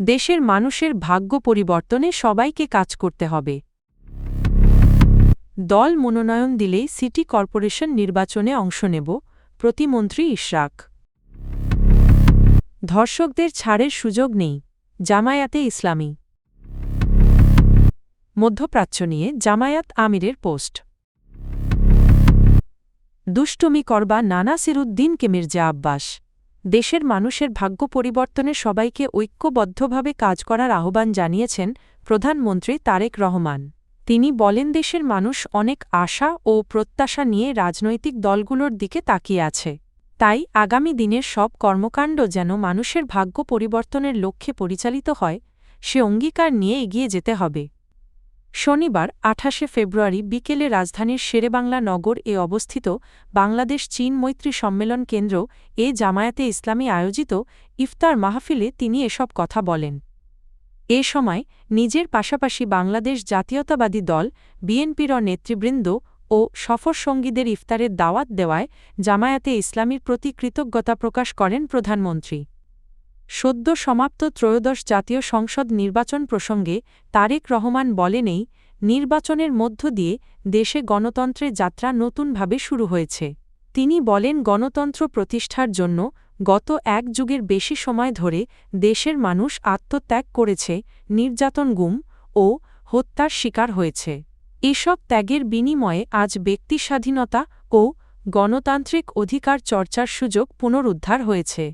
দেশের মানুষের ভাগ্য পরিবর্তনে সবাইকে কাজ করতে হবে। দল মনোনয়ন দিলেই সিটি কর্পোরেশন নির্বাচনে অংশ নেব, প্রতিমন্ত্রী ইশরাক। ধর্ষকদের ছাড়ের সুযোগ নেই, জামায়াতে ইসলামী। মধ্যপ্রাচ্য নিয়ে জামায়াত আমিরের পোস্ট। দুষ্টুমি করবা না নাসিরুদ্দিনকে মির্জা আব্বাস। দেশের মানুষের ভাগ্য পরিবর্তনে সবাইকে ঐক্যবদ্ধভাবে কাজ করার আহ্বান জানিয়েছেন প্রধানমন্ত্রী তারেক রহমান। তিনি বলেন, দেশের মানুষ অনেক আশা ও প্রত্যাশা নিয়ে রাজনৈতিক দলগুলোর দিকে তাকিয়ে আছে। তাই আগামী দিনের সব কর্মকাণ্ড যেন মানুষের ভাগ্য পরিবর্তনের লক্ষ্যে পরিচালিত হয়, সে অঙ্গীকার নিয়ে এগিয়ে যেতে হবে। শনিবার ২৮ ফেব্রুয়ারি বিকেলে রাজধানীর শেরেবাংলা নগর এ অবস্থিত বাংলাদেশ চীন মৈত্রী সম্মেলন কেন্দ্র এ জামায়াতে ইসলামী আয়োজিত ইফতার মাহফিলে তিনি এসব কথা বলেন। এ সময় নিজের পাশাপাশি বাংলাদেশ জাতীয়তাবাদী দল বিএনপির নেতৃবৃন্দ ও সফরসঙ্গীদের ইফতারের দাওয়াত দেওয়ায় জামায়াতে ইসলামীর প্রতি কৃতজ্ঞতা প্রকাশ করেন প্রধানমন্ত্রী। সদ্য সমাপ্ত ত্রয়োদশ জাতীয় সংসদ নির্বাচন প্রসঙ্গে তারেক রহমান বলেন, এই নির্বাচনের মধ্য দিয়ে দেশে গণতন্ত্রের যাত্রা নতুনভাবে শুরু হয়েছে। তিনি বলেন, গণতন্ত্র প্রতিষ্ঠার জন্য গত এক যুগের বেশি সময় ধরে দেশের মানুষ আত্মত্যাগ করেছে, নির্যাতন, গুম ও হত্যার শিকার হয়েছে। এসব ত্যাগের বিনিময়ে আজ ব্যক্তিস্বাধীনতা ও গণতান্ত্রিক অধিকার চর্চার সুযোগ পুনরুদ্ধার হয়েছে।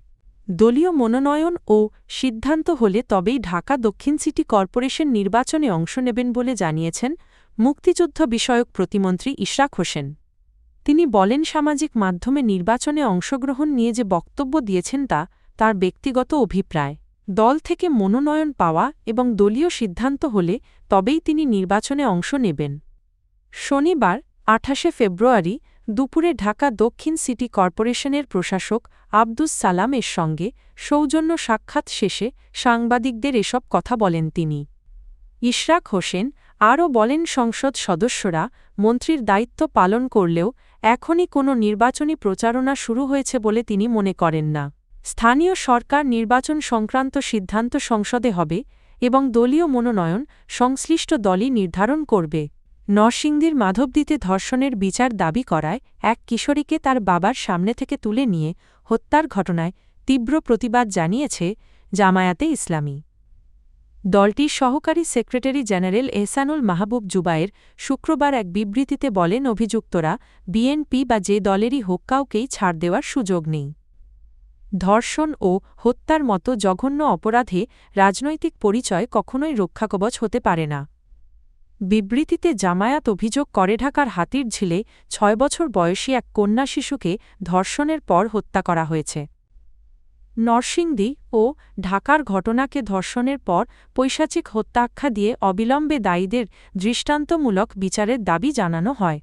দলীয় মনোনয়ন ও সিদ্ধান্ত হলে তবেই ঢাকা দক্ষিণ সিটি কর্পোরেশন নির্বাচনে অংশ নেবেন বলে জানিয়েছেন মুক্তিযুদ্ধ বিষয়ক প্রতিমন্ত্রী ইশরাক হোসেন। তিনি বলেন, সামাজিক মাধ্যমে নির্বাচনে অংশগ্রহণ নিয়ে যে বক্তব্য দিয়েছেন তা তার ব্যক্তিগত অভিপ্রায়। দল থেকে মনোনয়ন পাওয়া এবং দলীয় সিদ্ধান্ত হলে তবেই তিনি নির্বাচনে অংশ নেবেন। শনিবার ২৮ ফেব্রুয়ারি দুপুরে ঢাকা দক্ষিণ সিটি কর্পোরেশনের প্রশাসক আব্দুস সালাম এর সঙ্গে সৌজন্য সাক্ষাৎ শেষে সাংবাদিকদের এসব কথা বলেন তিনি। ইশরাক হোসেন আরও বলেন, সংসদ সদস্যরা মন্ত্রীর দায়িত্ব পালন করলেও এখনই কোনো নির্বাচনী প্রচারণা শুরু হয়েছে বলে তিনি মনে করেন না। স্থানীয় সরকার নির্বাচন সংক্রান্ত সিদ্ধান্ত সংসদে হবে এবং দলীয় মনোনয়ন সংশ্লিষ্ট দলই নির্ধারণ করবে। নরসিংদীর মাধবদীতে ধর্ষণের বিচার দাবি করায় এক কিশোরীকে তার বাবার সামনে থেকে তুলে নিয়ে হত্যার ঘটনায় তীব্র প্রতিবাদ জানিয়েছে জামায়াতে ইসলামী। দলটির সহকারী সেক্রেটারি জেনারেল এহসানুল মাহবুব জুবায়ের শুক্রবার এক বিবৃতিতে বলেন, অভিযুক্তরা বিএনপি বা যে দলেরই হোক, কাউকেই ছাড় দেওয়ার সুযোগ নেই। ধর্ষণ ও হত্যার মতো জঘন্য অপরাধে রাজনৈতিক পরিচয় কখনোই রক্ষাকবচ হতে পারে না। বিবৃতিতে জামায়াত অভিযোগ করে, ঢাকার হাতিরঝিলে ৬ বছর বয়সী এক কন্যা শিশুকে ধর্ষণের পর হত্যা করা হয়েছে। নরসিংদী ও ঢাকার ঘটনাকে ধর্ষণের পর পৈশাচিক হত্যা আখ্যা দিয়ে অবিলম্বে দায়ীদের দৃষ্টান্তমূলক বিচারের দাবি জানানো হয়।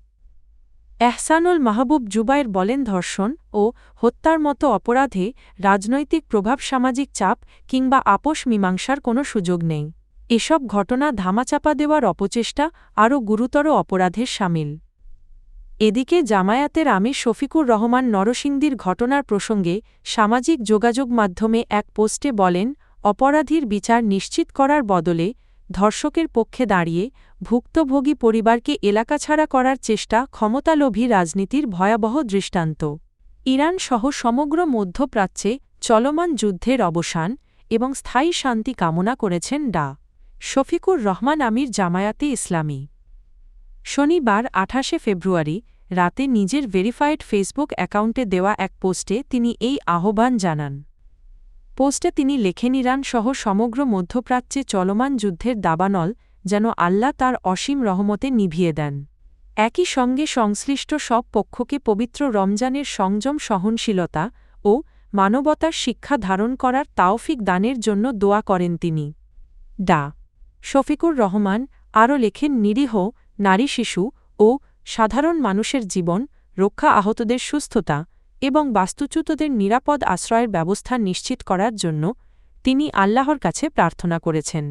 এহসানুল মাহবুব জুবায়ের বলেন, ধর্ষণ ও হত্যার মতো অপরাধে রাজনৈতিক প্রভাব, সামাজিক চাপ কিংবা আপোষ মীমাংসার কোনো সুযোগ নেই। এসব ঘটনা ধামাচাপা দেওয়ার অপচেষ্টা আরও গুরুতর অপরাধের শামিল। এদিকে জামায়াতের আমির শফিকুর রহমান নরসিংদীর ঘটনার প্রসঙ্গে সামাজিক যোগাযোগ মাধ্যমে এক পোস্টে বলেন, অপরাধীর বিচার নিশ্চিত করার বদলে ধর্ষকের পক্ষে দাঁড়িয়ে ভুক্তভোগী পরিবারকে এলাকাছাড়া করার চেষ্টা ক্ষমতালোভী রাজনীতির ভয়াবহ দৃষ্টান্ত। ইরানসহ সমগ্র মধ্যপ্রাচ্যে চলমান যুদ্ধের অবসান এবং স্থায়ী শান্তি কামনা করেছেন ডা. শফিকুর রহমান আমির, জামায়াতে ইসলামী। শনিবার ২৮ ফেব্রুয়ারি রাতে নিজের ভেরিফায়েড ফেসবুক অ্যাকাউন্টে দেওয়া এক পোস্টে তিনি এই আহ্বান জানান। পোস্টে তিনি লেখেন, ইরানসহ সমগ্র মধ্যপ্রাচ্যে চলমান যুদ্ধের দাবানল যেন আল্লাহ তার অসীম রহমতে নিভিয়ে দেন। একই সঙ্গে সংশ্লিষ্ট সব পক্ষকে পবিত্র রমজানের সংযম, সহনশীলতা ও মানবতার শিক্ষা ধারণ করার তাওফিক দানের জন্য দোয়া করেন তিনি। ডা. শফিকুর রহমান আরও লেখেন, নিরীহ নারী, শিশু ও সাধারণ মানুষের জীবন রক্ষা, আহতদের সুস্থতা এবং বাস্তুচ্যুতদের নিরাপদ আশ্রয়ের ব্যবস্থা নিশ্চিত করার জন্য তিনি আল্লাহর কাছে প্রার্থনা করেছেন।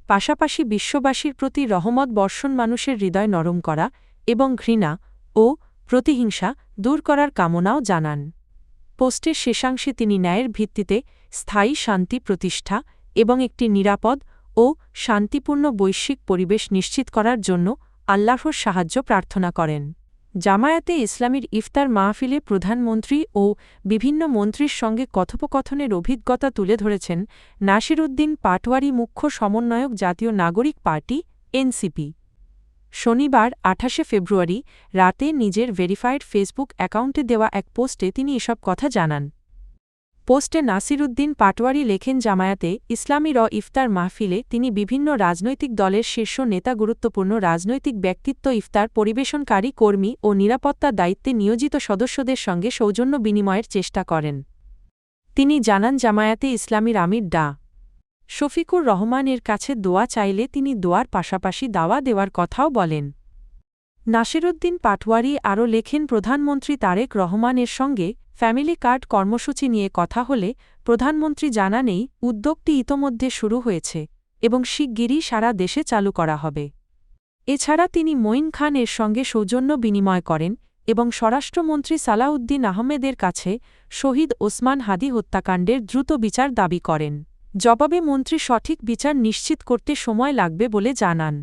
পাশাপাশি বিশ্ববাসীর প্রতি রহমত বর্ষণ, মানুষের হৃদয় নরম করা এবং ঘৃণা ও প্রতিহিংসা দূর করার কামনাও জানান। পোস্টের শেষাংশে তিনি ন্যায়ের ভিত্তিতে স্থায়ী শান্তি প্রতিষ্ঠা এবং একটি নিরাপদ ও শান্তিপূর্ণ বৈশ্বিক পরিবেশ নিশ্চিত করার জন্য আল্লাহর সাহায্য প্রার্থনা করেন। জামায়াতে ইসলামীর ইফতার মাহফিলে প্রধানমন্ত্রী ও বিভিন্ন মন্ত্রীর সঙ্গে কথোপকথনের অভিজ্ঞতা তুলে ধরেছেন নাসিরুদ্দিন পাটোয়ারি, মুখ্য সমন্বয়ক, জাতীয় নাগরিক পার্টি এনসিপি। শনিবার ২৮ ফেব্রুয়ারি রাতে নিজের ভেরিফাইড ফেসবুক অ্যাকাউন্টে দেওয়া এক পোস্টে তিনি এসব কথা জানান। পোস্টে নাসিরুদ্দিন পাটোয়ারি লেখেন, জামায়াতে ইসলামীর ইফতার মাহফিলে তিনি বিভিন্ন রাজনৈতিক দলের শীর্ষ নেতা, গুরুত্বপূর্ণ রাজনৈতিক ব্যক্তিত্ব, ইফতার পরিবেশনকারী কর্মী ও নিরাপত্তার দায়িত্বে নিয়োজিত সদস্যদের সঙ্গে সৌজন্য বিনিময়ের চেষ্টা করেন। তিনি জানান, জামায়াতে ইসলামীর আমির ডা. শফিকুর রহমানের কাছে দোয়া চাইলে তিনি দোয়ার পাশাপাশি দাওয়া দেওয়ার কথাও বলেন। নাসিরুদ্দিন পাটোয়ারি আরও লেখেন, প্রধানমন্ত্রী তারেক রহমানের সঙ্গে ফ্যামিলি কার্ড কর্মসূচি নিয়ে কথা হলে প্রধানমন্ত্রী জানান, এই উদ্যোগটি ইতোমধ্যে শুরু হয়েছে এবং শিগগিরই সারা দেশে চালু করা হবে। এছাড়া তিনি মঈন খান এর সঙ্গে সৌজন্য বিনিময় করেন এবং স্বরাষ্ট্রমন্ত্রী সালাউদ্দিন আহমেদের কাছে শহীদ ওসমান হাদি হত্যাকাণ্ডের দ্রুত বিচার দাবি করেন। জবাবে মন্ত্রী সঠিক বিচার নিশ্চিত করতে সময় লাগবে বলে জানান।